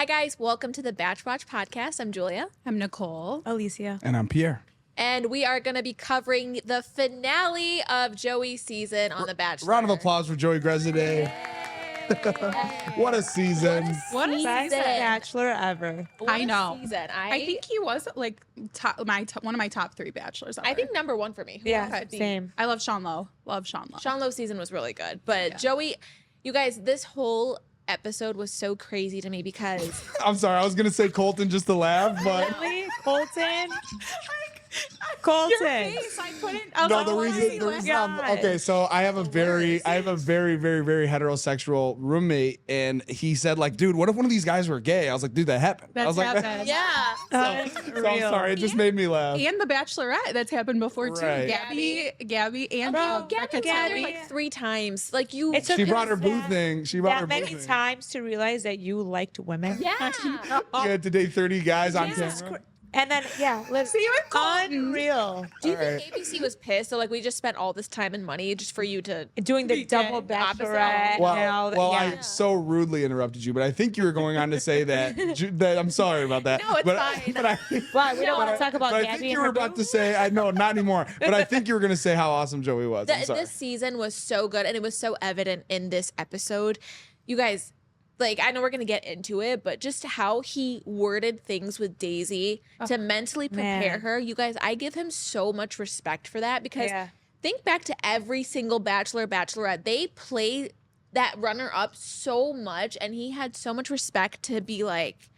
Hi, guys. Welcome to the Batch Watch podcast. I'm Julia. I'm Nicole. Alicia. And I'm Pierre. And we are going to be covering the finale of Joey's season on The Bachelor. Round of applause for Joey Grezide. What a season. What a Best season. Bachelor ever. What I a know. Season. I think he was like one of my top 3 Bachelors ever. I think number 1 for me. Who Yeah, else would be? same. I love Sean Lowe. Love Sean Lowe. Sean Lowe's season was really good. But Joey, you guys, this whole episode was so crazy to me because I'm sorry, I was going to say Colton just to laugh, but Really? Colton? Your Colton. face, I couldn't. I was no, like, the why is he reason laughing? okay, so I have a very very heterosexual roommate, and he said like, dude, what if one of these guys were gay? I was like, dude, that happened. I That's was like, happened. yeah. so I'm sorry, it just made me laugh. And the Bachelorette that's happened before too. Right. Gabby, and Bro, Becca Gabby got Tilley. there like 3 times. Like you. It took She brought her us boo that- thing. She brought her that boo many thing. times to realize that you liked women. Yeah. You had to date 30 guys on Jesus camera. Christ. And then, let's See you in Colton. unreal. Do you All think ABC was pissed? So like we just spent all this time and money just for you to. Doing the double did. bachelorette. Well, and all that. I so rudely interrupted you, but I think you were going on to say that. that I'm sorry about that. No, it's but, fine. But I, Why? We don't want to talk about but I Gabby think you and were her about boo? to say, I know, not anymore. But I think you were going to say how awesome Joey was. I'm sorry. This season was so good, and it was so evident in this episode. You guys, like, I know we're gonna get into it, but just how he worded things with Daisy to mentally prepare man. her. You guys, I give him so much respect for that because Yeah. think back to every single Bachelor, Bachelorette. They play that runner up so much, and he had so much respect to be like,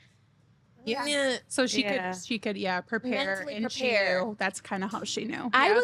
"Meh." So she Yeah. could prepare, Mentally and she prepare. knew. That's kind of how she knew. I Yeah.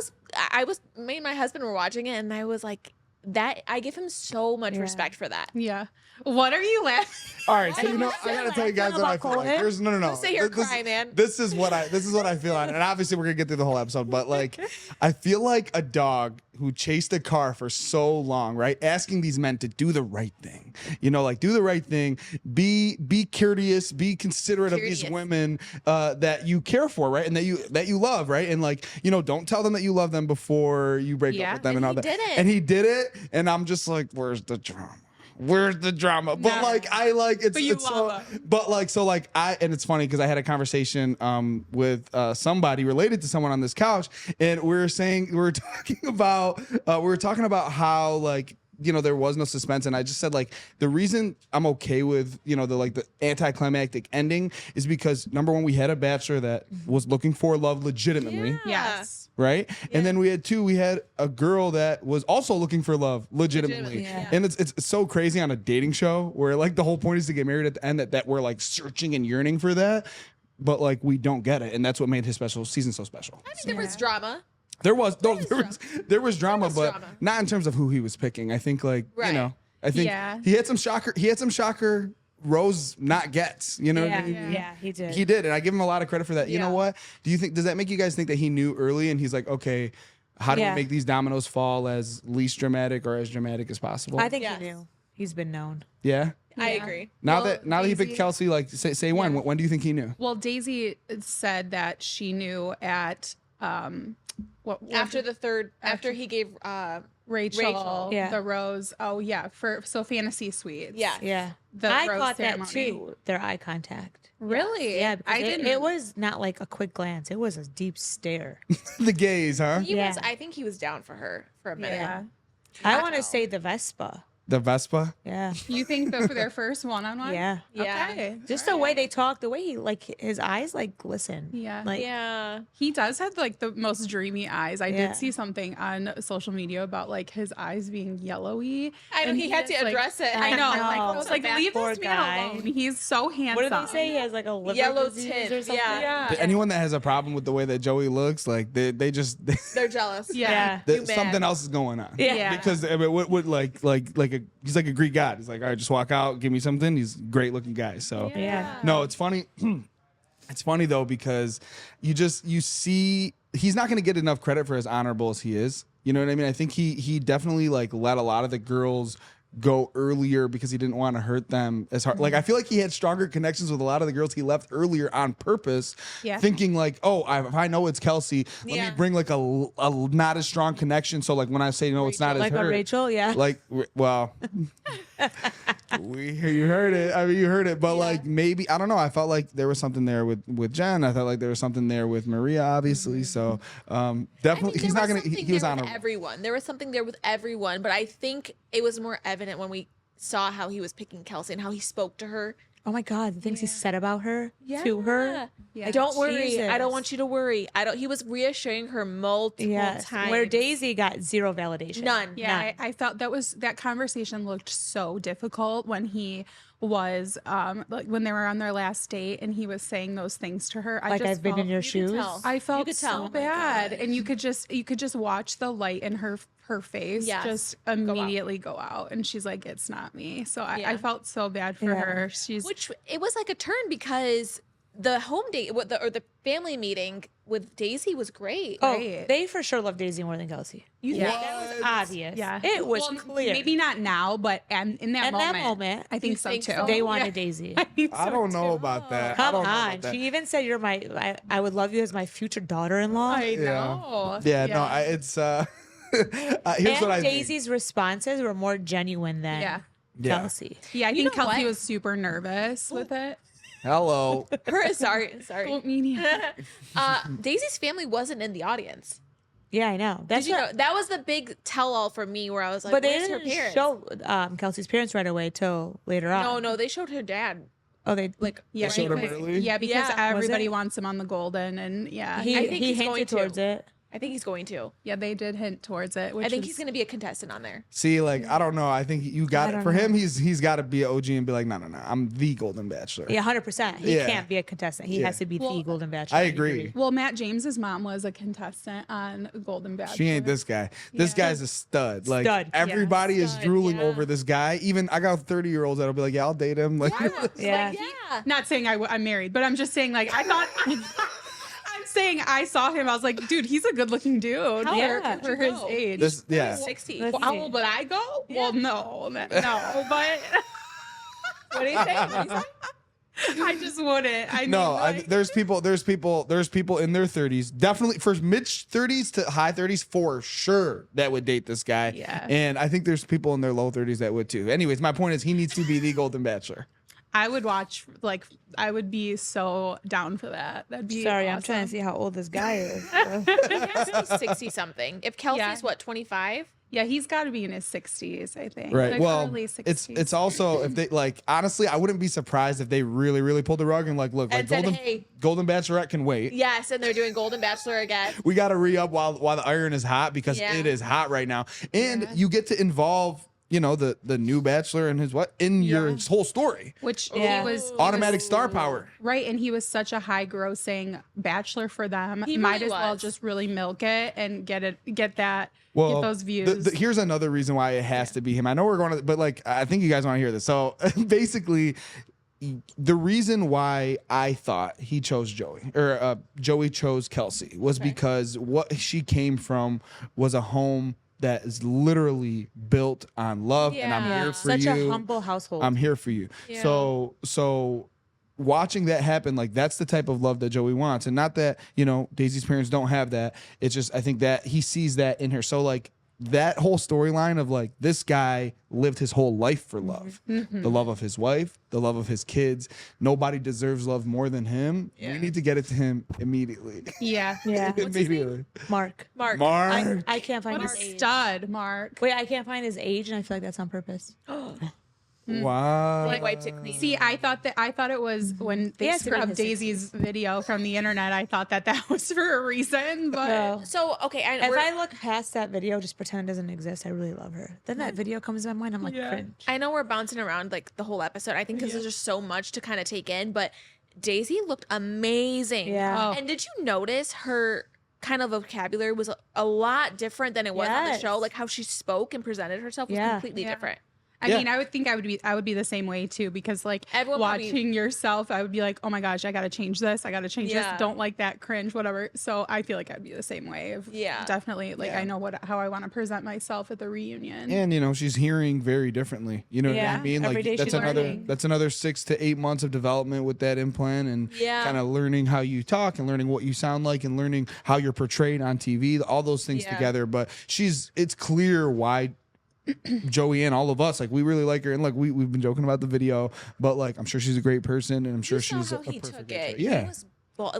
was, me and my husband were watching it, and I was like, that. I give him so much respect for that. Yeah. What are you laughing? All right, so I you know, don't I gotta know. tell you guys what I feel like. Here's no. Don't sit here This- crying, man. This is what I feel on, and obviously we're gonna get through the whole episode. But like, I feel like a dog who chased a car for so long, right? Asking these men to do the right thing, like do the right thing, be courteous, be considerate of these Courteous. women that you care for, right, and that you love, right, and like don't tell them that you love them before you break Yeah. up with them And and all he that. did it. And he did it, and I'm just like, where's the drama? Where's the drama? But No. like I like it's But you it's love so, but like so like I and it's funny because I had a conversation with somebody related to someone on this couch, and we were talking about how like there was no suspense, and I just said like the reason I'm okay with the anticlimactic ending is because number one, we had a bachelor that was looking for love legitimately. Yes. Right. And then we had a girl that was also looking for love legitimately. Yeah. And it's so crazy on a dating show where like the whole point is to get married at the end, that we're like searching and yearning for that. But like we don't get it. And that's what made his season so special. I think there was drama. There was drama, but drama. not in terms of who he was picking. I think like, Right. I think Yeah. he had some shocker Rose not gets, what I mean? Yeah, he did. He did, and I give him a lot of credit for that. You know what? Does that make you guys think that he knew early and he's like, okay, how do we make these dominoes fall as least dramatic or as dramatic as possible? I think Yes. he knew. He's been known. Yeah. I agree. Now Well, that he picked Daisy- Kelsey, like say when? When do you think he knew? Well, Daisy said that she knew at After he gave Rachel, Yeah. the rose. Oh yeah, so fantasy suites. yeah. Yeah. The I rose caught ceremony. that too, their eye contact. Really? Yeah, because I didn't. it was not like a quick glance. It was a deep stare. The gays, huh? I think he was down for her for a minute. Yeah. I want to say the Vespa. The Vespa. Yeah. You think that for their first one-on-one? Yeah. Yeah. Okay. Just the way they talk, the way he his eyes like glisten. Yeah. Like Yeah. He does have like the most dreamy eyes. I Yeah. did see something on social media about like his eyes being yellowy. I know And he had to is, like- address it. I know. Like, I know. was like, That leave poor this man guy. alone. He's so handsome. what did they say? He has like a liver Yellow disease tint, or something. yeah. Anyone that has a problem with the way that Joey looks, like they just They're jealous. Yeah. You mad. something else is going on. Yeah. Because I mean, what he's like a Greek god. He's like, all right, just walk out, give me something. He's a great looking guy. So Yeah. no, it's funny. It's funny though because you see he's not going to get enough credit for as honorable as he is. You know what I mean? I think he definitely like let a lot of the girls go earlier because he didn't want to hurt them as hard. Like I feel like he had stronger connections with a lot of the girls he left earlier on purpose, Yeah. thinking like, oh, if I know it's Kelsey, let Yeah. me bring like a not as strong connection. So like when I say no, it's not as Like her. a Rachel, yeah. Like well, You heard it. I mean, you heard it. But Yeah. like maybe I don't know. I felt like there was something there with Jen. I felt like there was something there with Maria, obviously. So I definitely think he's there not gonna. something He was there on with a. everyone. There was something there with everyone, but I think it was more evident when we saw how he was picking Kelsey and how he spoke to her. Oh my God, the things he said about her to her. Yeah. Don't worry. I Jesus. don't want you to worry. I don't. He was reassuring her multiple Yes. times. Where Daisy got zero validation. None. Yeah, I felt that conversation looked so difficult when he was like when they were on their last date and he was saying those things to her. Like I've been in your You could shoes. tell. I You felt could tell. so Oh my bad, and you could just watch the light in her face Yes. just immediately go out, and she's like, "It's not me." So Yeah. I felt so bad for Yeah. her. She's Which it was like a turn because the home date or the family meeting with Daisy was great. Oh, Right. they for sure love Daisy more than Kelsey. Yeah. That was obvious. Yeah. It was Well, clear. Maybe not now, but in that In moment, that moment, I think You so think too. so? they Yeah. wanted Daisy. I don't know about that. I Come don't know on. about that. She even said you're I would love you as my future daughter-in-law. I Yeah. know. Yeah. No. It's. Here's And what I think. Daisy's responses were more genuine than Yeah. Yeah. Kelsey. Yeah, I You think know Kelsey what? was super nervous with it. Hello. Sorry. Don't mean Daisy's family wasn't in the audience. Yeah, I know. That's Did you know what, that was the big tell-all for me where I was like, but they "Where's her didn't parents?" show Kelsey's parents right away till later on. No, they showed her dad. Oh, they Like, Yeah, They showed him because, early? yeah, because Yeah. everybody Was it? wants him on the golden, and yeah, he I think he's going hinted to. towards it. I think he's going to. yeah, they did hint towards it. Which I think is- he's going to be a contestant on there. See, like I don't know. I think you got I it don't for him. know. He's got to be an OG and be like, no. I'm the Golden Bachelor. Yeah, 100%. He Yeah. can't be a contestant. He Yeah. has to be Well, the Golden Bachelor. I agree. Well, Matt James's mom was a contestant on Golden Bachelor. She ain't this guy. This Yeah. guy's a stud. Like Stud. everybody is Stud, drooling yeah. over this guy. Even I got 30-year-olds that'll be like, yeah, I'll date him. Like, Yeah. Yeah. Not saying I'm married, but I'm just saying like I thought. I'm saying I saw him. I was like, dude, he's a good-looking dude How old for, would for you his go? age. this, yeah. 60. Let's Well, how see. old would I go? Well, no, no, but What do you say? What do you say? I just wouldn't. I No, mean, like, there's people in their 30s, definitely for mid 30s to high 30s for sure that would date this guy. Yeah. And I think there's people in their low 30s that would too. Anyways, my point is he needs to be the Golden Bachelor. I would watch. Like, I would be so down for that. That'd be Sorry, awesome. I'm trying to see how old this guy is. He has to be 60 something. If Kelsey's Yeah. what, 25? Yeah, he's got to be in his 60s, I think. Right. Like, Well, early it's 60s. also if they like honestly, I wouldn't be surprised if they really pulled the rug and like look, And like said, "Hey." Golden Bachelorette can wait. Yes, and they're doing Golden Bachelor again. We got to re-up while the iron is hot because Yeah. it is hot right now, and Yeah. you get to involve the new Bachelor and his in your Yeah. whole story. Which Yeah. he was Automatic star power. right, and he was such a high grossing bachelor for them. He Might really as well was. just really milk it and get Well, those views. Here's another reason why it has to be him. I know we're going to, but like I think you guys want to hear this. So basically, the reason why I thought he chose Joey or Joey chose Kelsey was because what she came from was a home that is literally built on love, and I'm Yeah. here for Such you. a humble household. I'm here for you. Yeah. So watching that happen, like that's the type of love that Joey wants. And not that, Daisy's parents don't have that. It's just I think that he sees that in her. So like that whole storyline of like this guy lived his whole life for love. The love of his wife, the love of his kids. Nobody deserves love more than him. We need to get it to him immediately. yeah. yeah. Immediately. Mark. Mark. Mark. I can't find What a his age. stud, Mark. Wait, I can't find his age, and I feel like that's on purpose. Wow. Like wiped it clean. See, I thought it was when they He has to be in scrubbed his Daisy's video from the internet. I thought that was for a reason, but No. So, okay. If I look past that video, just pretend it doesn't exist. I really love her. Then that video comes to my mind. I'm like, Yeah. cringe. I know we're bouncing around like the whole episode. I think because there's just so much to kind of take in, but Daisy looked amazing. Yeah. Oh. And did you notice her kind of vocabulary was a lot different than it was on the Yes. show? Like how she spoke and presented herself was Yeah. completely Yeah. different. I Yeah. mean, I would think I would be the same way too, because like Everyone probably- watching yourself, I would be like, oh my gosh, I gotta change this. I gotta change Yeah. this. Don't like that, cringe, whatever. So I feel like I'd be the same way. Yeah. Definitely. Like Yeah. I know how I want to present myself at the reunion. And she's hearing very differently. You know what I Yeah. mean? Every Like day that's she's another learning. that's another 6 to 8 months of development with that implant and Yeah. kind of learning how you talk and learning what you sound like and learning how you're portrayed on TV, all those things Yeah. together. But it's clear why Joey and all of us, like we really like her, and like we've been joking about the video, but like I'm sure she's a great person, and I'm sure You saw she's how a he perfect took guy. it. Yeah. He was,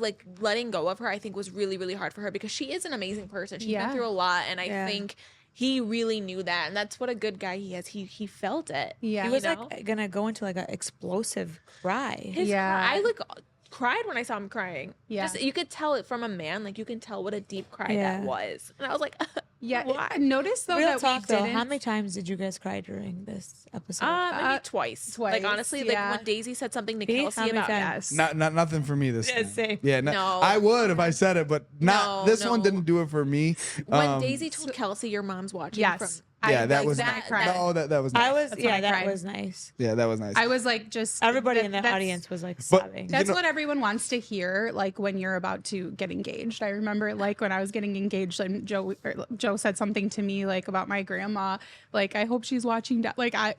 like letting go of her, I think was really, really hard for her because she is an amazing person. She's Yeah. been through a lot, and I Yeah. think he really knew that, and that's what a good guy he is. He felt it. Yeah. He was know? like gonna go into like an explosive cry. His Yeah. cry, I like cried when I saw him crying. Yeah. Just, you could tell it from a man. Like you can tell what a deep cry Yeah. that was, and I was like, Yeah. why? Notice though Real that talk we though, didn't. how many times did you guys cry during this episode? Maybe twice. Like twice, honestly, yeah. like when Daisy said something to See? How Kelsey many about times? Yes. Not nothing for me this Yeah, time. same. Yeah, No. I would if I said it, but not No, this one no. didn't do it for me. when Daisy told Kelsey, "Your mom's watching." Yes. From, Yeah, that like was that- no, that was nice. I was That's when I that cried. was nice. Yeah, that was nice. I was like, just Everybody that- in the that's- audience was like But- sobbing. That's know- what everyone wants to hear, like when you're about to get engaged. I remember, like when I was getting engaged, and Joe said something to me like about my grandma. Like, I hope she's watching.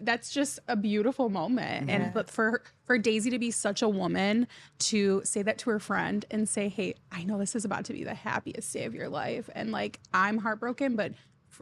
That's just a beautiful moment. And but for Daisy to be such a woman to say that to her friend and say, "Hey, I know this is about to be the happiest day of your life, and like I'm heartbroken, but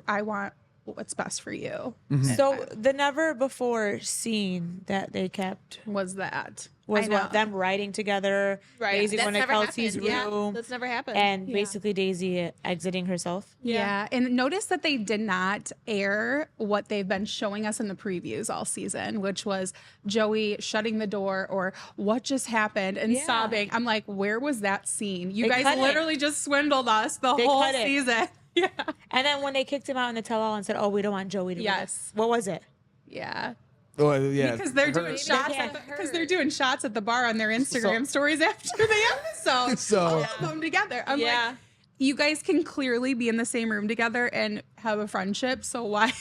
I want what's best for you." So the never before scene that they kept Was that was I know. what them riding together, right. Daisy That's going to never Kelsey's happened. Yeah, room, that's never happened. and basically Daisy exiting herself. Yeah. And notice that they did not air what they've been showing us in the previews all season, which was Joey shutting the door or what just happened and Yeah. sobbing. I'm like, where was that scene? You They guys cut it. literally just swindled us the They whole cut it. season. Yeah. And then when they kicked him out in the tell-all and said, "Oh, we don't want Joey to," Yes. what was it? Yeah. Oh, yeah, Because they're her- doing shots can't because they're doing shots at the bar on their Instagram stories after the episode. So- all of them together. I'm Yeah. like, you guys can clearly be in the same room together and have a friendship. So why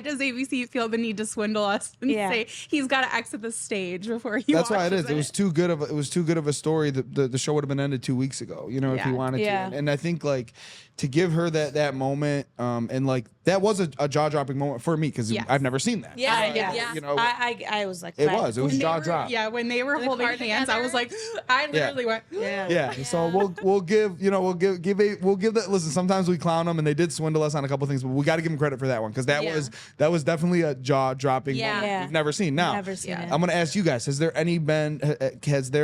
does ABC feel the need to swindle us and Yeah. say he's got to exit the stage before he? That's why it watches is. It was too good of a story. The show would have been ended 2 weeks ago. You know, if he Yeah. wanted Yeah. to. And I think like to give her that moment, and like that was a jaw dropping moment for me because Yes. I've never seen that. Yeah, yeah. yeah. You know, I was like, it glad. was When they jaw were- drop. Yeah, when they were The holding car hands, I was like, together. I literally went, Yeah. Yeah. So we'll give that. Listen, sometimes we clown them and they did swindle us on a couple things, but we got to give them credit for that one because that Yeah. was definitely a jaw dropping Yeah. moment Yeah. we've never seen. Now Never seen it. I'm gonna ask you guys: has there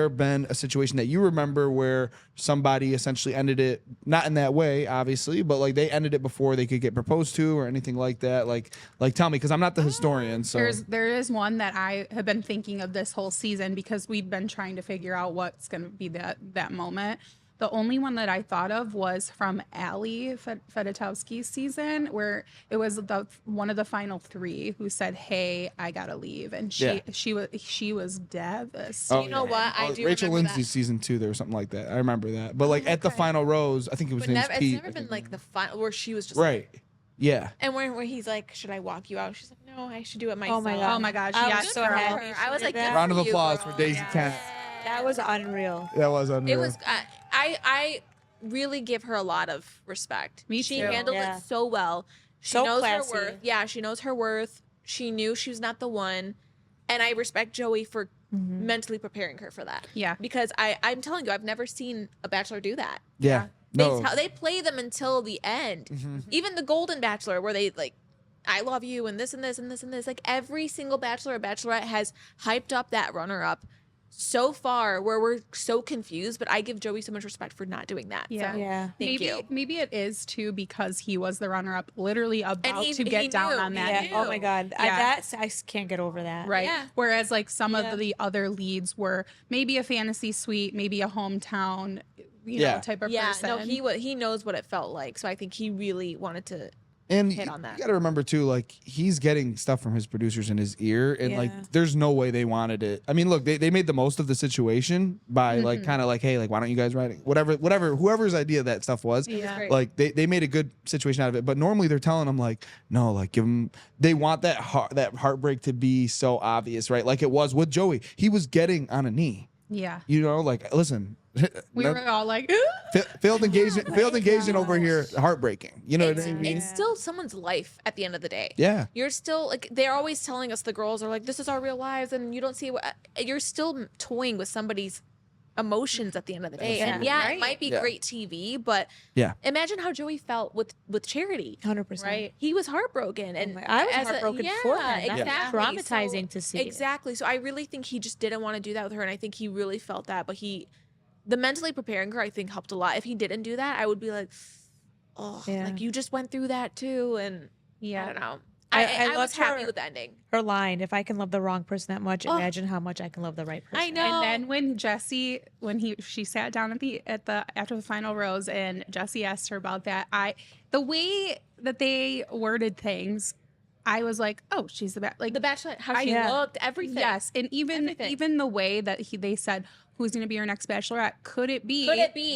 been a situation that you remember where somebody essentially ended it not in that way, obviously, but like they ended it before they could get proposed to or anything like that? Like tell me because I'm not the historian. So there is one that I have been thinking of this whole season because we've been trying to figure out what's going to be that moment. The only one that I thought of was from Allie Fedotowsky's season, where it was one of the final three who said, "Hey, I gotta leave," and she was devastated. You know what? I do Rachel remember Lindsay's that. season 2, there was something like that. I remember that. But like at the final rose, I think it was But named never, Pete. it's never been like the final where she was just Right. Yeah. And where he's like, "Should I walk you out?" She's like, "No, I should do it myself." my God. Oh my gosh, I yes, was so girl. happy. I was like, Good good Round for of you, applause girl. for Daisy Kent. That was unreal. That was unreal. It was. I really give her a lot of respect. Me She too. handled Yeah. it so well. She So knows classy. her worth. Yeah, she knows her worth. She knew she was not the one, and I respect Joey for mentally preparing her for that. Yeah. because I'm telling you, I've never seen a Bachelor do that. Yeah. No. They play them until the end. Even the Golden Bachelor, where they like, "I love you," and this and this and this and this. Like every single Bachelor or Bachelorette has hyped up that runner-up so far, where we're so confused. But I give Joey so much respect for not doing that. Yeah. So, Yeah. thank you. Maybe it is too because he was the runner-up, literally about he- to he get down knew. on that. Yeah. knew. Oh my God. Yeah. I can't get over that. Right. Yeah. Whereas like some Yeah. of the other leads were maybe a fantasy suite, maybe a hometown, Yeah. type of Yeah, person. no, he knows what it felt like. So I think he really wanted to. And hit on that. you got to remember too, like he's getting stuff from his producers in his ear, and Yeah. like there's no way they wanted it. I mean, look, they made the most of the situation by like kind of like, hey, like why don't you guys write it? Whatever, whoever's idea that stuff was. Yeah. great. Like they made a good situation out of it, but normally they're telling them like, no, like give them. They want that heartbreak to be so obvious, right? Like it was with Joey. He was getting on a knee. Yeah. You know, like listen, We were all like, failed engagement over here, heartbreaking. You know what I mean? It's still someone's life at the end of the day. Yeah. You're still like, they're always telling us, the girls are like, this is our real lives, and you don't see what you're still toying with somebody's emotions at the end of the day. Yeah. And yeah, Right. it might be Yeah. great TV, but Yeah. imagine how Joey felt with Charity. 100%. Right. He was heartbroken, and I was as heartbroken for him. That's exactly. traumatizing to see. Exactly. So I really think he just didn't want to do that with her, and I think he really felt that. But the mentally preparing her, I think, helped a lot. If he didn't do that, I would be like, oh, Yeah. like you just went through that too, and I Yeah. don't know. I I was loved happy her- with the ending. Her line, if I can love the wrong person that much, Oh. imagine how much I can love the right person. I know. And then when she sat down after the final rose and Jesse asked her about that, the way that they worded things, I was like, oh, she's the best. Like The Bachelor, how she Yeah. looked, everything. yes, and even Everything. the way that they said who's going to be your next Bachelorette, could it be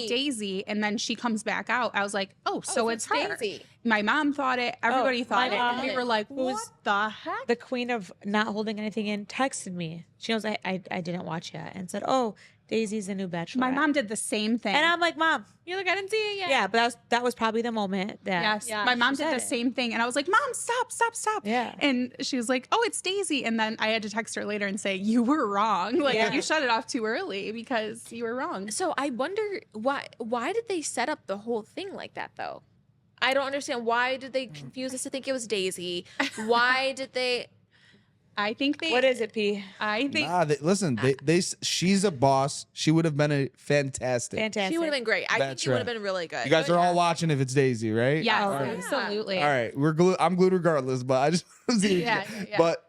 Daisy? And then she comes back out. I was like, oh, so it's her. Daisy. My mom thought it. Everybody thought my it. mom And we did. were like, Who's what the heck? The queen of not holding anything in texted me. She knows I didn't watch yet and said, oh, Daisy's the new Bachelorette. My mom did the same thing. And I'm like, Mom, You're like, I didn't see it yet. yeah, but that was probably the moment that Yes. Yeah, my mom she did said the it. same thing. And I was like, Mom, stop. Yeah. And she was like, oh, it's Daisy. And then I had to text her later and say, you were wrong. Like, Yeah. you shut it off too early because you were wrong. So I wonder why did they set up the whole thing like that though? I don't understand. Why did they confuse us to think it was Daisy? Why did they? I think they. What is it, P? I think. Nah, listen, she's a boss. She would have been a fantastic. Fantastic. She would have been great. I think That's she would have right. been really good. You guys But are all yeah. watching if it's Daisy, right? Yes, Oh, All right. absolutely. All right, I'm glued regardless, but I just Yeah. But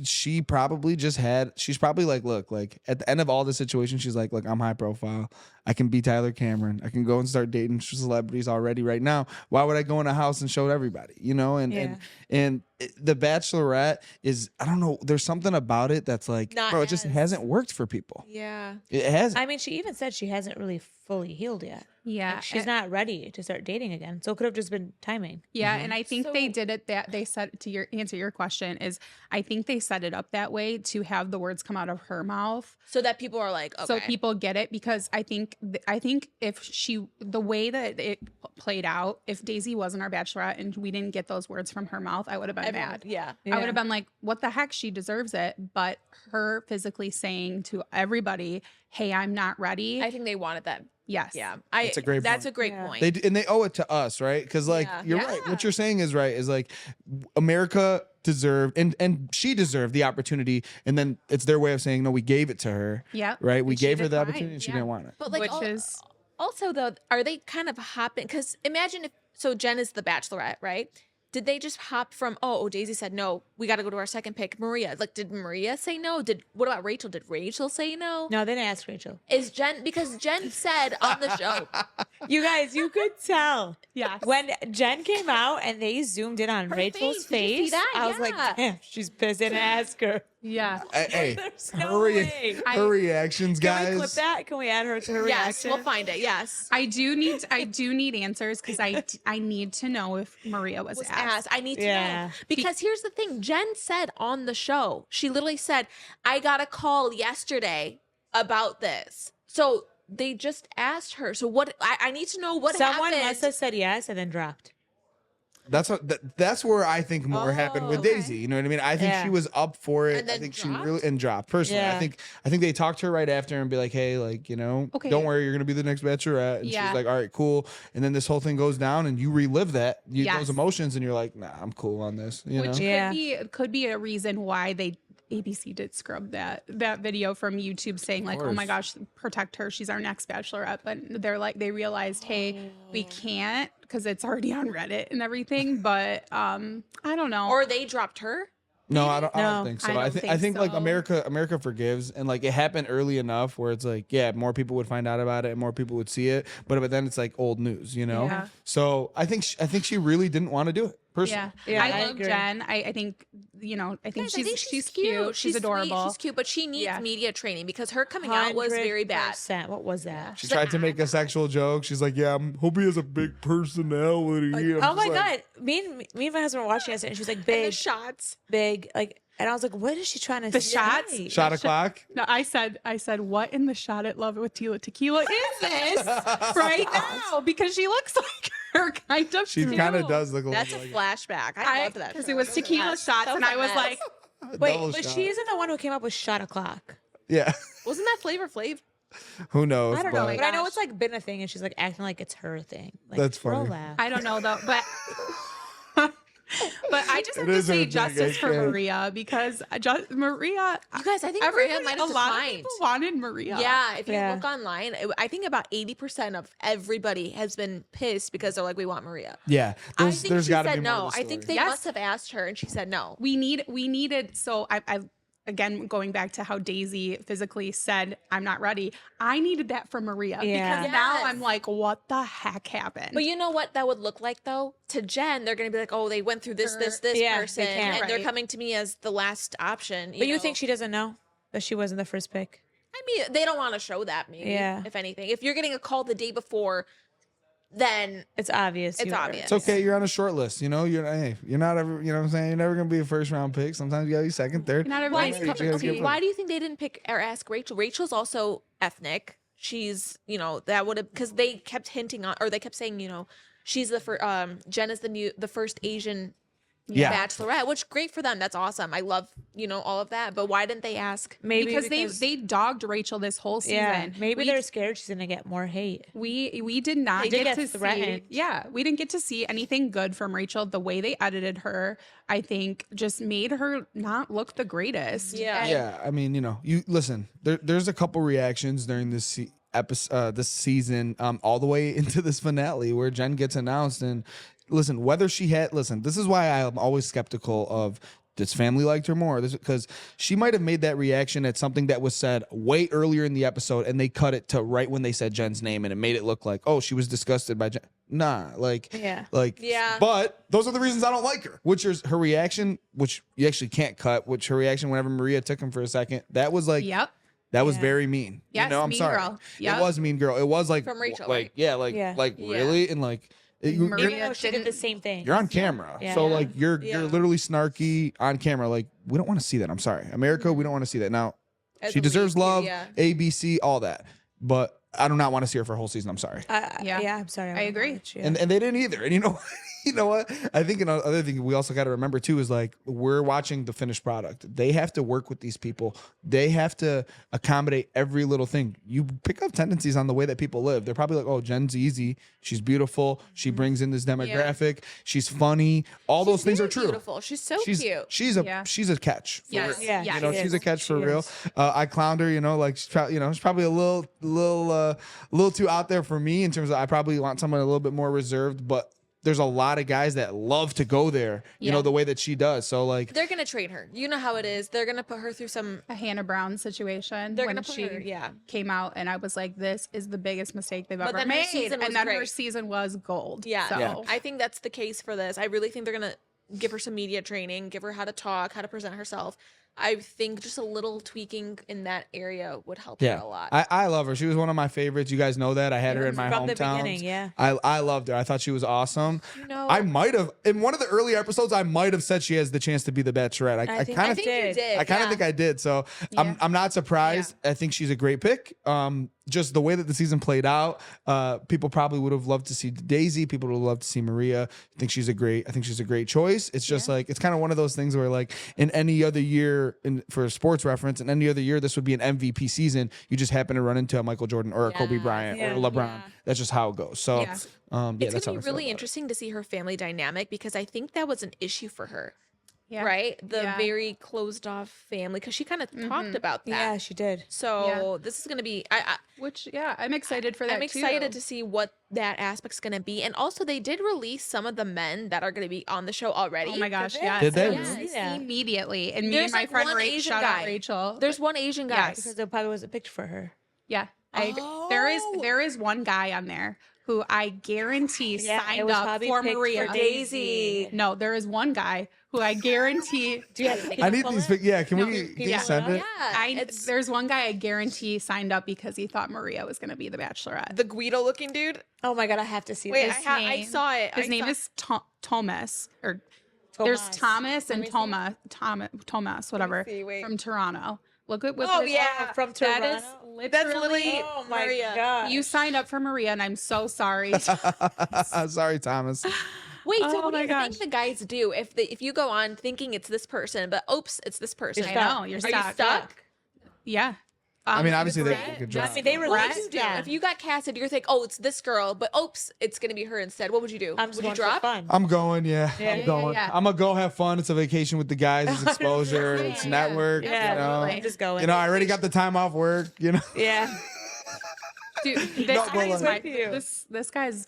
she probably just she's probably like, look, like at the end of all the situations, she's like, look, I'm high profile. I can be Tyler Cameron. I can go and start dating celebrities already right now. Why would I go in a house and show everybody? You know, and the Bachelorette is, I don't know, there's something about it that's like, Not bro, it just as- hasn't worked for people. Yeah. It hasn't. I mean, she even said she hasn't really fully healed yet. Yeah. Like, she's not ready to start dating again. So it could have just been timing. Yeah, and I think they So- did it that they said to answer your question is I think they set it up that way to have the words come out of her mouth So that people are like, okay. so people get it because I think if the way that it played out, if Daisy wasn't our Bachelorette and we didn't get those words from her mouth, I would have been Everyone- mad. Yeah. I would have been like, what the heck? She deserves it. But her physically saying to everybody, hey, I'm not ready. I think they wanted that. yes. Yeah. That's a great That's point. a great Yeah. point. They owe it to us, right? Because like Yeah. you're right. Yeah. What you're saying is right. Is like America deserved and she deserved the opportunity, and then it's their way of saying no. We gave it to her. Yep. Right. We And she gave her the declined, opportunity, and she yeah. didn't want it. But like, Which is also though, are they kind of hopping? Because imagine if Jen is the Bachelorette, right? Did they just hop from Daisy said no, we got to go to our second pick, Maria? Like, did Maria say no? What about Rachel? Did Rachel say no? No, they didn't ask Rachel. Is Jen because Jen said on the show? You guys, you could tell. yes. When Jen came out and they zoomed in on Her Rachel's face. Did you see face, that? I was Yeah. like, damn, she's pissed. And ask her. Yeah. Hey, There's her, no way. her reactions, Can guys. we clip that? Can we add her to her Yes, reaction? we'll find it. Yes. I do need answers because I need to know if Maria was, Was asked. asked. I need to Yeah. know. Because here's the thing. Jen said on the show, she literally said, I got a call yesterday about this. So they just asked her. So what I need to know what Someone happened. must have said yes and then dropped. That's where I think more happened with okay. Daisy. You know what I mean? I think Yeah. she was up for it. And I then think dropped? she really dropped personally. Yeah. I think they talked to her right after and be like, hey, like, you know, Okay. don't worry, you're gonna be the next Bachelorette. And Yeah. she's like, all right, cool. And then this whole thing goes down and you relive those Yes. emotions and you're like, nah, I'm cool on this. You Which know? Yeah. could be a reason why ABC did scrub that video from YouTube saying like, oh my gosh, protect her, she's our next Bachelorette. But they realized, hey, we can't because it's already on Reddit and everything. But I don't know. or they dropped her. No, I don't No, think so. I don't I think think like so. America forgives, and like it happened early enough where it's like, yeah, more people would find out about it and more people would see it, but then it's like old news, you know. Yeah. So I think she really didn't want to do it personally. yeah, Yeah, I I love agree. Jen. I think I think Guys, I think she's cute. She's sweet, adorable. she's cute, but she needs Yeah. media training because her coming out was very bad. 100%. What was that? She tried to make a sexual joke. She's like, yeah, I hope he has a big personality. I'm Oh just my like, God. Me and my husband were watching yesterday and she was like, And big, the shots. big, like, and I was like, what is she trying to The say? shots? Shot o'clock. No, I said, what in the shot at Love It with Tequila is this right now? Because she looks like her kind of. She too. kind of does look a That's a little like flashback. I loved that because show. it was tequila Yes. shots, That and I was a like, mess. Wait, double but shot. she isn't the one who came up with shot o'clock. Yeah. Wasn't that Flavor Flav? Who knows? I don't know, but but I know it's like been a thing, and she's like acting like it's her thing. Like, That's funny. relax. I don't know though, but but I just have It to is her say thing, justice for okay. Maria because Maria. You guys, I think Everybody, Maria might a have lot of declined. people wanted Maria. Yeah, if you Yeah. look online, I think about 80% of everybody has been pissed because they're like, we want Maria. yeah, I there's, think there's she got to said be more no. to the I think story. they Yes. must have asked her and she said no. we needed. So I again going back to how Daisy physically said, "I'm not ready." I needed that from Maria Yeah. because now Yes. I'm like, what the heck happened? But you know what that would look like though? To Jen, they're gonna be like, oh, they went through this Yeah, they person, can't. and they're Right. coming to me as the last option. But you know? think she doesn't know that she wasn't the first pick? I mean, they don't want to show that. Maybe, Yeah. if anything, if you're getting a call the day before, then It's obvious. It's you were- obvious. It's okay. You're on a short list. You know, you're not ever. You know what I'm saying? You're never gonna be a first round pick. Sometimes you gotta be second, third. Not why everybody's do, cup you, of okay, tea. why do you think they didn't pick or ask Rachel? Rachel's also ethnic. She's, that would have, because they kept hinting on, or they kept saying, she's the first. Jen is the first Asian Yeah. bachelorette, which great for them. That's awesome. I love all of that. But why didn't they ask? Maybe because they dogged Rachel this whole season. yeah, maybe we, they're scared she's gonna get more hate. we did not They did get get to threatened. see. Yeah, we didn't get to see anything good from Rachel. The way they edited her, I think, just made her not look the greatest. Yeah. And- Yeah, I mean, you listen. There's a couple reactions during this episode, this season, all the way into this finale where Jen gets announced. And listen, this is why I'm always skeptical of this family liked her more. This because she might have made that reaction at something that was said way earlier in the episode, and they cut it to right when they said Jen's name, and it made it look like, oh, she was disgusted by Jen. Nah, Yeah. Yeah. But those are the reasons I don't like her. Which is her reaction, which you actually can't cut. Which her reaction whenever Maria took him for a second, that was like, Yep. that was Yeah. very mean. Yes, I'm mean sorry. girl. Yep. It was mean girl. It was like From Rachel, like right? yeah, like Yeah. like Yeah. really, and like Maria Even though she did didn't- the same thing. you're on camera, Yeah. so Yeah. like you're Yeah. literally snarky on camera. Like we don't want to see that. I'm sorry, America. We don't want to see that. Now As she a deserves lead, love, yeah. ABC, all that, but I do not want to see her for a whole season. I'm sorry. Yeah. Yeah, I'm sorry. I agree. And they didn't either. And you know, you know what? I think another thing we also got to remember too is like we're watching the finished product. They have to work with these people. They have to accommodate every little thing. You pick up tendencies on the way that people live. They're probably like, oh, Jen's easy. She's beautiful. She brings in this demographic. She's funny. All those things are Very true. Beautiful. She's so cute. She's Yeah. a catch. For Yes. real. Yeah, Yeah. You know, she she's is. a catch for She real. is. I clowned her, like she's probably a little too out there for me in terms of I probably want someone a little bit more reserved, but there's a lot of guys that love to go there, Yeah. the way that she does. So like, They're gonna train her. You know how it is. They're gonna put her through some. A Hannah Brown situation They're when gonna put she her. Yeah. came out, and I was like, "This is the biggest mistake they've But ever then her made." season was And then her great. season was gold. Yeah. So Yeah. I think that's the case for this. I really think they're gonna give her some media training, give her how to talk, how to present herself. I think just a little tweaking in that area would help her a lot. I love her. She was one of my favorites. You guys know that. I had her in my From the hometown. beginning, yeah. I loved her. I thought she was awesome. I might have in one of the early episodes. I might have said she has the chance to be the Bachelorette. I think- kind I of think you did. I kind of yeah. think I did. So I'm not surprised. I think she's a great pick. Just the way that the season played out, people probably would have loved to see Daisy. People would have loved to see Maria. I think she's a great choice. It's just like it's kind of one of those things where like in any other year, for a sports reference, in any other year, this would be an MVP season. You just happen to run into a Michael Jordan or a Kobe Bryant Yeah. or LeBron. Yeah. That's just how it goes. So Yeah. It's that's how gonna be I feel really about it. interesting to see her family dynamic because I think that was an issue for her. Yeah. Right? The Yeah. very closed off family because she kind of talked about that. Yeah, she did. So this is gonna be. Which I'm excited for that. I'm excited to see what that aspect's gonna be, and also they did release some of the men that are gonna be on the show already. Oh my gosh! Did Yes. Did they? Yes. Yeah. Immediately, and me There's and my like friend one Rachel, Asian shout out guy. Rachel. There's one Asian guy. Yes. Because there probably wasn't picked for her. Yeah, there is one guy on there who I guarantee Yeah, it signed was up probably for picked Maria. for Daisy. No, there is one guy who I guarantee. Do you have I need these. Yeah, can No, we can can you you send pull it it? up? Yeah, There's one guy I guarantee signed up because he thought Maria was going to be the Bachelorette. the Guido looking dude. Oh my god, I have to see Wait, this. I saw it. His I name saw- is Thomas, or there's Thomas and me see. Thomas, whatever, see, wait. from Toronto. Look at what. Oh, this- yeah. from That Toronto. is That's literally. literally Oh my Maria. god. You signed up for Maria, and I'm so sorry. Sorry, Thomas. Wait, so Oh what do my you gosh. think the guys do if you go on thinking it's this person, but oops, it's this person? I know, you're Are you stuck. stuck? Yeah. I mean, obviously they Brett, could I drop. mean, they What would released you do that. if you got casted? You're like, oh, it's this girl, but oops, it's gonna be her instead. What would you do? I'm just Would you going for drop? fun. I'm going, yeah. Yeah, I'm yeah, going. yeah. I'm gonna go have fun. It's a vacation with the guys. It's exposure. It's Yeah, network. yeah, You know, I'm just going. you know, I already got the time off work. You know. Yeah. Dude, this No, but guy's my, like- you. this guy's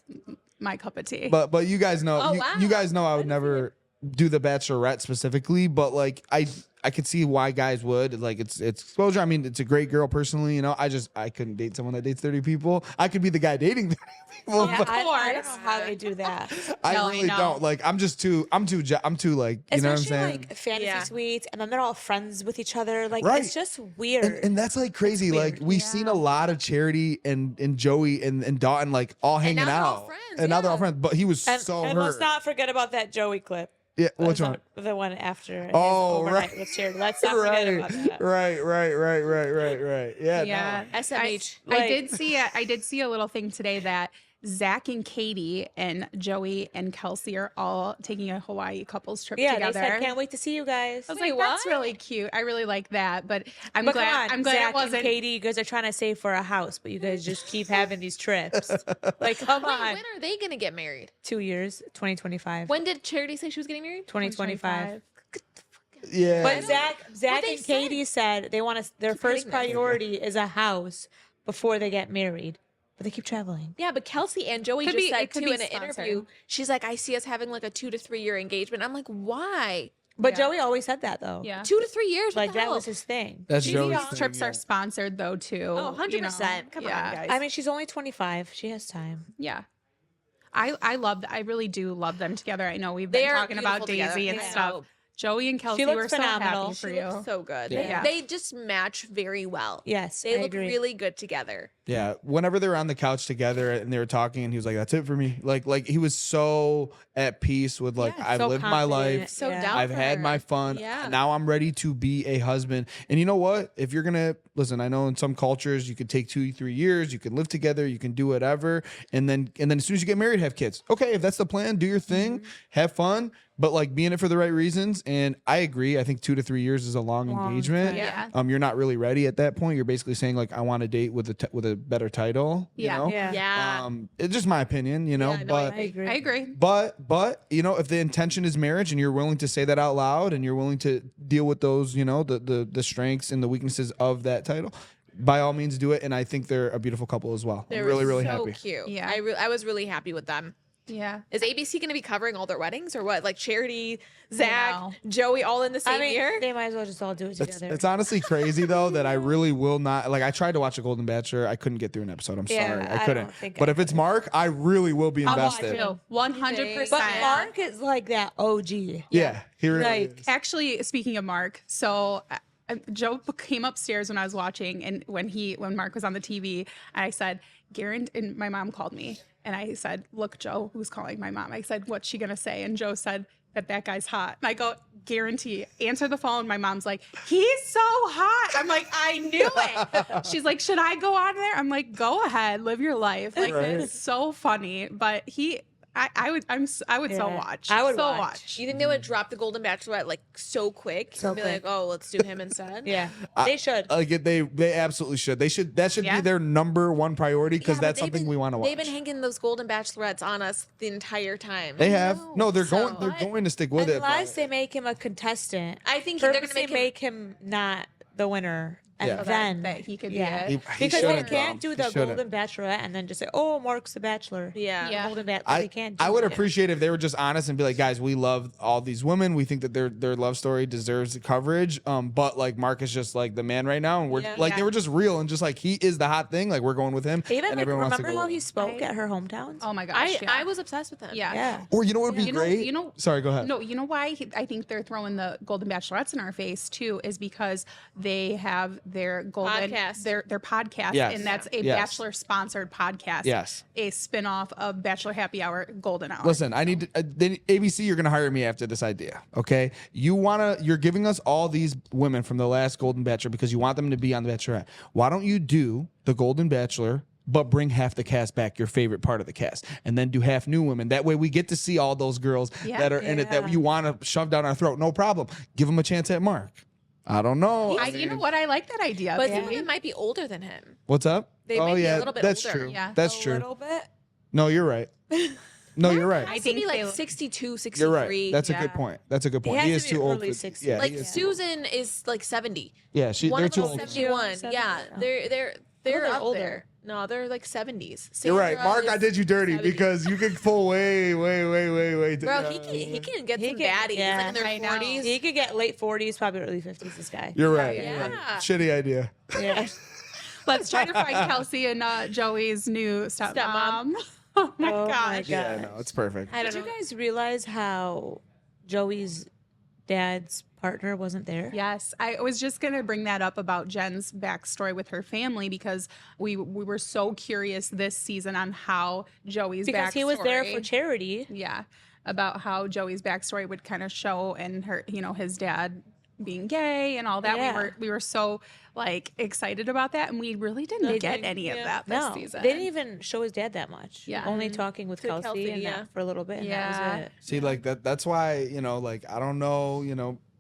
my cup of tea. But you guys know, Oh, you, wow. you guys know, I would never do the Bachelorette specifically. But like I could see why guys would. Like it's exposure. I mean, it's a great girl personally. You know, I couldn't date someone that dates 30 people. I could be the guy dating 30 people. Yeah, but I don't know how they do that. I No, I really know. don't. Like I'm too like, you know what I'm Especially saying? like fantasy Yeah. suites, and then they're all friends with each other. Like Right. it's just weird. And that's like crazy. Like we've seen a lot of Charity and Joey and Dotun like all hanging now they're all out. friends, And now they're all yeah. friends. But he was and, so and hurt. let's not forget about that Joey clip. Yeah, which one? The one after. his Oh, overnight right. with Charity. Let's not forget about that. Right. Yeah. Yeah, no. SMH. I did see a little thing today that Zach and Katie and Joey and Kelsey are all taking a Hawaii couples trip Yeah, together. they said, can't wait to see you guys. I was Wait, like, that's what? really cute. I really like that, but I'm But glad. come on, I'm glad Zach it wasn't. and Katie, you guys are trying to save for a house, but you guys just keep having these trips. Like, come Wait, on. when are they gonna get married? 2 years, 2025. When did Charity say she was getting married? 2025. Yeah. But Zach they and Katie said they want to. Their first hitting this. priority is a house before they get married. But they keep traveling. Yeah, but Kelsey and Joey Could just be- said it could too be in an sponsored. interview. She's like, I see us having like a 2 to 3 year engagement. I'm like, why? But Yeah. Joey always said that though. Yeah. 2 to 3 years? What Like the that hell? was his thing. That's These Joey's thing, trips yeah. are sponsored though too. Oh, 100%. you know? Come on, Yeah. guys. I mean, she's only 25. She has time. Yeah. I love I really do love them together. I know we've They been are talking about beautiful Daisy together. and I stuff. know. Joey and Kelsey looks were so phenomenal. happy for She you. looks so good. Yeah. They just match very well. Yes, They I look agree. really good together. Yeah, whenever they were on the couch together and they were talking, and he was like, "That's it for me." Like he was so at peace with like, Yeah, I've so lived my confident. life, So Yeah. down I've for had her. my fun. Yeah. Now I'm ready to be a husband. And you know what? If you're gonna listen, I know in some cultures you could take 2-3 years, you can live together, you can do whatever, and then as soon as you get married, have kids. Okay, if that's the plan, do your thing, have fun. But like be in it for the right reasons, and I agree. I think 2 to 3 years is a long engagement. Yeah. You're not really ready at that point. You're basically saying like, I want to date with a better title. Yeah. You know? Yeah. Yeah. It's just my opinion, you know. Yeah, no, I but I agree. I agree. but you know, if the intention is marriage and you're willing to say that out loud and you're willing to deal with those, you know, the strengths and the weaknesses of that title, by all means do it. And I think they're a beautiful couple as well. They I'm were really, really so happy. cute. Yeah. I was really happy with them. Yeah. Is ABC going to be covering all their weddings or what? Like Charity, Zach, know. Joey, all in the same I mean, year? they might as well just all do it together. It's honestly crazy though that I really will not like. I tried to watch a Golden Bachelor, I couldn't get through an episode. I'm Yeah, sorry, I I couldn't. don't think But I if it's Mark, I really will be I'll watch invested. too. 100%. but Mark is like that OG. Yeah, he really Like, is. Actually, speaking of Mark, so Joe came upstairs when I was watching, and when Mark was on the TV, I said, "Garant," and my mom called me, and I said, "Look, Joe," who's calling my mom. I said, "What's she gonna say?" And Joe said that guy's hot. And I go, "Guarantee." Answer the phone. My mom's like, "He's so hot." I'm like, "I knew it." She's like, "Should I go on there?" I'm like, "Go ahead, live your life." Like Right. it's so funny, but I would so Yeah. watch. I would so watch. You think they would drop the Golden Bachelorette like so quick? So and be quick. like, oh, let's do him instead. yeah, they should. Like they absolutely should. That should Yeah. be their number one priority because Yeah, but that's they've something been- we want to watch. They've been hanging those Golden Bachelorettes on us the entire time. They have no. They're So- going to stick with it. Unless but- they make him a contestant. I think they're gonna Purposely make him- make him not the winner. And Yeah. then that he could be yeah. it. He Because they shouldn't, can't though. do He the shouldn't. Golden Bachelorette and then just say, "Oh, Mark's the Bachelor." Yeah. Yeah. Golden Bachelor. I, They can't. Do I would it. appreciate if they were just honest and be like, guys, we love all these women. We think that their love story deserves the coverage. But like Mark is just like the man right now, and we're Yeah. like Yeah. they were just real and just like he is the hot thing. Like we're going with him. Even and like, everyone wants to remember go how with he him. spoke at her hometowns? Oh my gosh. I was obsessed with him. yeah. Yeah. Or you know what would be You know- great? you know- Sorry, go ahead. No, you know why I think they're throwing the Golden Bachelorettes in our face too is because they have their golden Podcast. their podcast, Yes. and that's a Yes. Bachelor sponsored podcast. Yes. a spinoff of Bachelor Happy Hour, Golden Hour. Listen, I need to, ABC. You're gonna hire me after this idea, okay? You're giving us all these women from the last Golden Bachelor because you want them to be on the Bachelorette. Why don't you do the Golden Bachelor, but bring half the cast back, your favorite part of the cast, and then do half new women? That way, we get to see all those girls Yeah. that are in it that Yeah. you want to shove down our throat. No problem. Give them a chance at Mark. I don't know. You know what? I like that idea. But babe. some of them might be older than him. What's up? They oh might be a yeah, little bit that's older. true. Yeah. That's A true. little bit. No, you're right. No, you're right. I I think think be they like look- 62, 63. You're right. That's a Yeah. good point. That's a good point. has He to is be too old early for 60s. Yeah, like he is. Susan is like 70. Yeah, One they're of too them old. is for him. 71. 70, Yeah, oh. they're they're up older. there. No, they're like 70s. You're right, Sandra Mark. I is did you dirty 70. because you can pull way. Bro, he can get He some can- baddies yeah. like in their I know. 40s. He could get late 40s, probably early 50s. This guy. You're right. Yeah. You're right. Shitty idea. Yeah. Let's try to find Kelsey and Joey's new stepmom. Oh my Oh my gosh. Yeah, God. no, it's perfect. I Did don't you know. guys realize how Joey's dad's partner wasn't there? Yes, I was just gonna bring that up about Jen's backstory with her family because we were so curious this season on how Joey's Because backstory. he was there for charity. Yeah, about how Joey's backstory would kind of show and her, his dad being gay and all that. Yeah. We were so like excited about that, and we really didn't They get didn't- any of yeah. that this No, season. they didn't even show his dad that much. Yeah. Only talking with To Kelsey, Kelsey, and yeah. that for a little bit, and that Yeah. was it. See, like that's why, like, I don't know,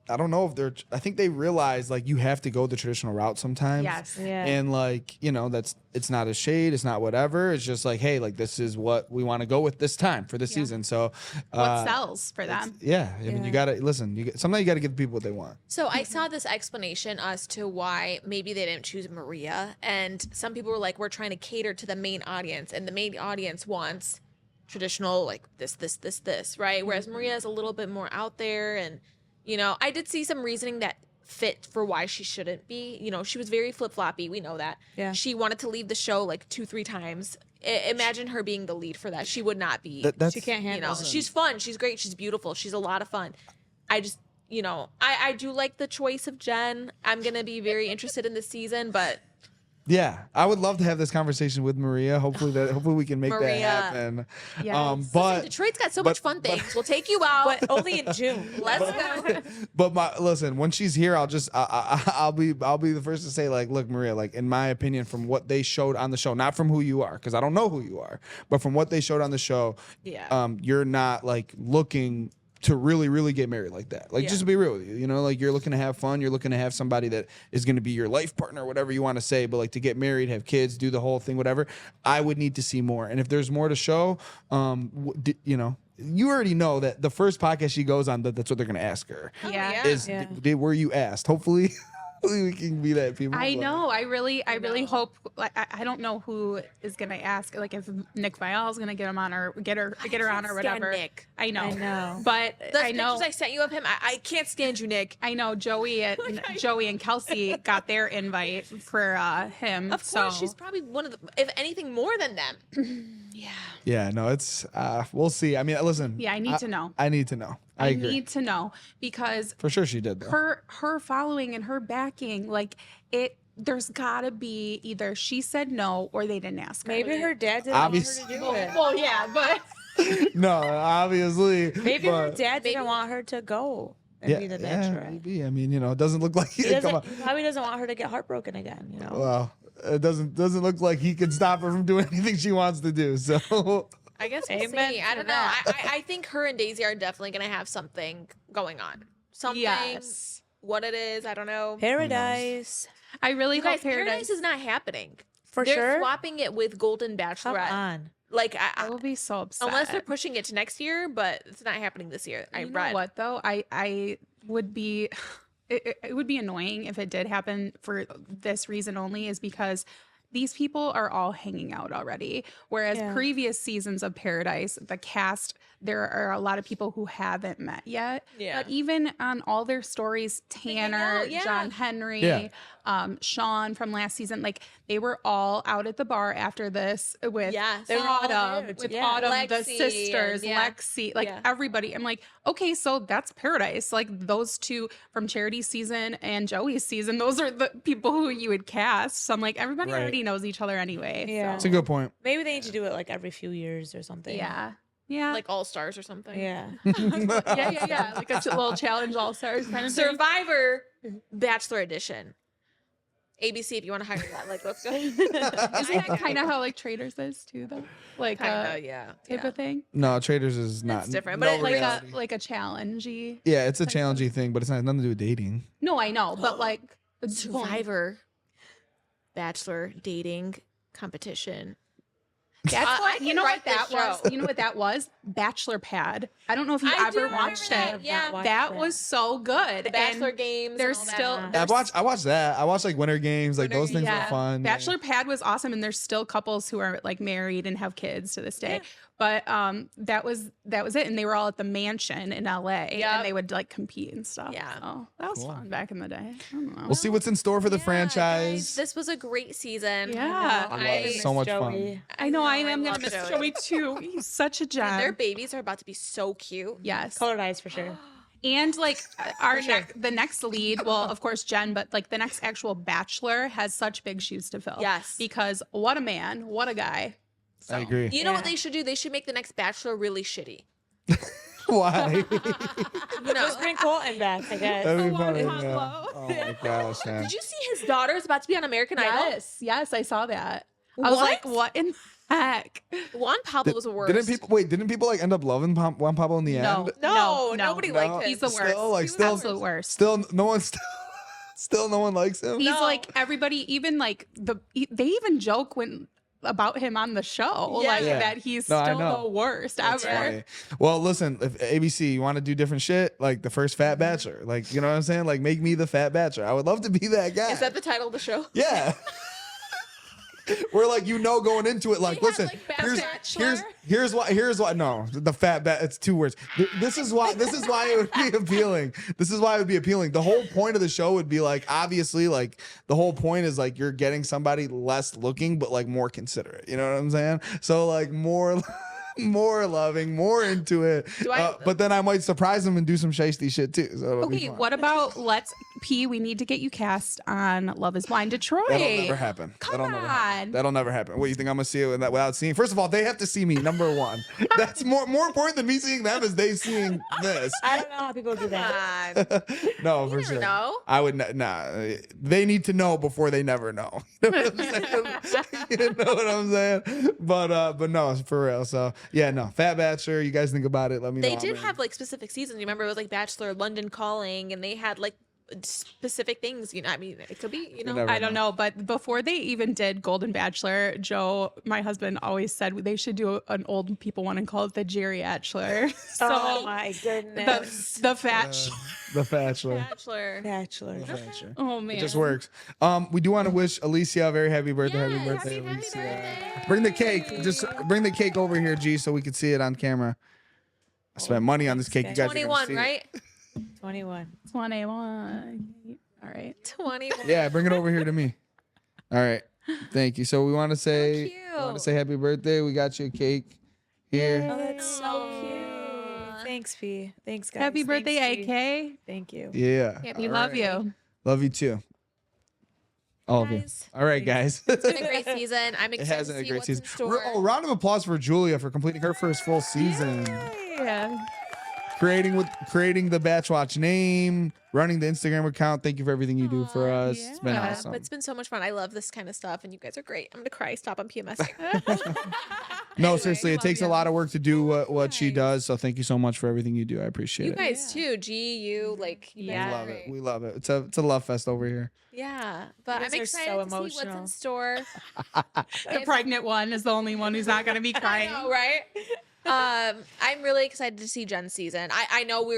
I don't know if I think they realize like you have to go the traditional route sometimes. Yes. Yeah. And like, it's not a shade, it's not whatever. It's just like, hey, like this is what we want to go with this time for this season. So What sells for them? yeah. I mean, you Yeah. gotta listen, sometimes you gotta give people what they want. So I saw this explanation as to why maybe they didn't choose Maria. And some people were like, we're trying to cater to the main audience. And the main audience wants traditional, like this, right? Whereas Maria is a little bit more out there. And, I did see some reasoning that fit for why she shouldn't be. She was very flip-floppy. We know that. Yeah. She wanted to leave the show like 2-3 times. Imagine her being the lead for that. She would not be. That's She can't handle it. She's fun. She's great. She's beautiful. She's a lot of fun. I just, I do like the choice of Jen. I'm going to be very interested in this season, but Yeah, I would love to have this conversation with Maria. Hopefully we can make that Maria. happen. Yes. But Detroit's got so much fun things. We'll take you out. But only in June. Let's go. but listen, when she's here, I'll be the first to say, like, look, Maria, like, in my opinion, from what they showed on the show, not from who you are, because I don't know who you are, but from what they showed on the show, Yeah. you're not like looking to really, really get married like that. Like, just to be real with you, like you're looking to have fun. You're looking to have somebody that is going to be your life partner, whatever you want to say. But like to get married, have kids, do the whole thing, whatever. I would need to see more. And if there's more to show, you already know that the first podcast she goes on, that's what they're going to ask her. Yeah. Is Yeah. were you asked? Hopefully we can be that people. I but- know. I really hope. Like, I don't know who is gonna ask. Like, if Nick Vial is gonna get him on or get her on or stand whatever. Nick. I know. I know. But The I know. pictures I sent you of him, I can't stand you, Nick. I know Joey and Kelsey got their invite for him. Of course, she's probably one of the, if anything, more than them. Yeah, no, it's we'll see. I mean, listen. Yeah, I need to know. I need to know. I agree. need to know because For sure she did though. her following and her backing, like it. There's gotta be either she said no or they didn't ask her. Maybe her dad didn't Obviously. want her to do it. Well, yeah, but No, obviously. Maybe her but- dad didn't want her to go and be the bachelorette. maybe. I mean, it doesn't look like He, come on. he probably doesn't want her to get heartbroken again, Well, it doesn't look like he can stop her from doing anything she wants to do. So I guess we'll Amen see. I to don't know. I think her and Daisy are definitely going to have something going on. Something. yes, What it is, I don't know. Paradise. I really You hope guys, Paradise is not happening. For They're sure. swapping it with Golden Come Bachelorette. on. Like, I will be so upset. unless they're pushing it to next year, but it's not happening this year. I You know read. what though? I would be. It would be annoying if it did happen for this reason only, is because these people are all hanging out already. Whereas Yeah. previous seasons of Paradise, the cast, there are a lot of people who haven't met yet. Yeah. But even on all their stories, hang Tanner, out, yeah. John Henry, Yeah. Sean from last season, like they were all out at the bar after this with Yes. They were all Autumn, there with together. Autumn, the Lexi sisters, and- yeah. Lexi, like Yeah. everybody. I'm like, okay, so that's Paradise. Like those two from Charity's season and Joey's season, those are the people who you would cast. So I'm like, everybody Right. already knows each other anyway. Yeah. it's So. a good point. Maybe they need to do it like every few years or something. Yeah. Yeah. Like All Stars or something. Yeah. yeah. Like a little challenge all stars kind of thing. Survivor Bachelor Edition. ABC, if you want to hire that, like, let's go. Isn't that kind of how like Traders is too, though? Like Kinda, yeah. type of thing. No, Traders is not. It's different, no but it, like, reality. Like a challengey. Yeah, it's a challenging thing, but it's not nothing to do with dating. No, I know, but like the Survivor, Bachelor, dating, competition. That's I what can you know write what that this was. show. You know what that was? Bachelor Pad. I don't know if you I do ever remember watched that, it. yeah. That was so good. The Bachelor And games. there's and all still that. I watched that. I watched like Winter Games. Like Winter those things Games. were Yeah. fun. Bachelor Pad was awesome, and there's still couples who are like married and have kids to this day. But that was it, and they were all at the mansion in LA, Yep. and they would like compete and stuff. Yeah. So that was fun back in the day. I don't know. We'll see what's in store for the Yeah, franchise. guys, this was a great season. Yeah. It was so much fun. I know I am I gonna love miss Joey. Joey too. He's such a gem. Their babies are about to be so cute. Yes. Colored eyes for sure. And like our sure. the next lead, well, of course, Jen, but like the next actual Bachelor has such big shoes to fill. Yes. Because what a man, what a guy. I agree. You know what Yeah. they should do? They should make the next Bachelor really shitty. Why? You know, Just bring Colton back, I guess. That'd be funny. Juan Yeah. Pablo. Oh my gosh, man. did you see his daughter's about to be on American Idol? Yes, I saw that. I was like, what in the heck? Juan Pablo was the worst. Didn't people like end up loving Juan Pablo in the end? No, nobody liked him. He's the worst. Still, like, He's still- absolute worst. Still, no one likes him. He's No. like everybody, even like they even joke about him on the show, Yeah. like Yeah. that he's No, I still know. the worst That's ever. funny. Well, listen, if ABC, you want to do different shit, like the first Fat Bachelor, like you know what I'm saying? Like make me the Fat Bachelor. I would love to be that guy. Is that the title of the show? Yeah. We're like, going into it, like, We listen, have, like, here's Bachelor. here's why no, the it's 2 words. This is why it would be appealing. This is why it would be appealing. The whole point of the show would be like, obviously, like the whole point is like you're getting somebody less looking but like more considerate. You know what I'm saying? So like more loving, more into it. But then I might surprise them and do some shiesty shit too. So it'll be Okay, fun. what about we need to get you cast on Love is Blind Detroit. That'll never happen. Come on. That'll never happen. What, you think I'm gonna see it without seeing? First of all, they have to see me. Number one. That's more important than me seeing them is they seeing this. I don't know how people do that. No, for never sure. know. I would nah. They need to know before they never know. You know what I'm saying? You know what I'm saying? But no, for real. So yeah, no. Fat Bachelor. You guys think about it? Let me know. They did I'm in. have like specific seasons. You remember it was like Bachelor London Calling, and they had like specific things. You know, I mean, it could be. You know, never I don't know, but before they even did Golden Bachelor, Joe, my husband, always said they should do an old people one and call it the Geriatchler. So Oh my goodness. the fat. The Bachelor. Bachelor. Bachelor. Bachelor. Oh man, It just works. We do want to wish Alicia a very happy birthday. Yes, happy birthday, happy Alicia. birthday. Bring the cake. Just bring the cake over here, G, so we can see it on camera. I spent money on this cake. You guys are gonna 21, see it. right? 21. 21. All right. 21. Yeah, bring it over here to me. All right. Thank you. So we want to say, cute. happy birthday. We got you a cake here. Oh, that's so cute. Thanks, P. Thanks, guys. Happy Thanks, birthday, P. AK. Thank you. Yeah. We All love right. you. Love you too. All of you. Guys. All right, guys. It's been a great season. I'm It excited has to been a see great what's season. in store. Oh, round of applause for Julia for completing her first full season. Yeah. Creating the Batch Watch name, running the Instagram account. Thank you for everything you do for us. It's been Yeah. awesome. But it's been so much fun. I love this kind of stuff, and you guys are great. I'm gonna cry. Stop on PMS. No, seriously, it takes a you. lot of work to do what she does. So thank you so much for everything you do. I appreciate You it. guys too. G, you, like, you guys Yeah. are We love great. it. We love it. It's a love fest over here. Yeah, but You I'm guys are excited so to see what's in emotional. store. The pregnant one is the only one who's not going to be I crying. know, right? I'm really excited to see Jen's season. I know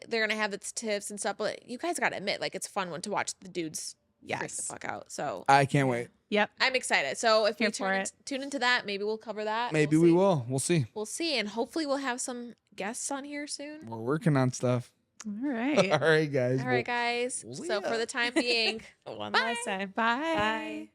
they're gonna have its tips and stuff, but you guys gotta admit, like, it's fun when to watch the dudes freak the Yes. fuck out. So I can't wait. Yep. I'm excited. So if you Here for tune into that, maybe we'll cover that. Maybe We'll we see. will. We'll see. We'll see, and hopefully we'll have some guests on here soon. We're working on stuff. All right. All right, guys. All right, guys. we'll So see for ya. the time being, One last time. Bye. Bye.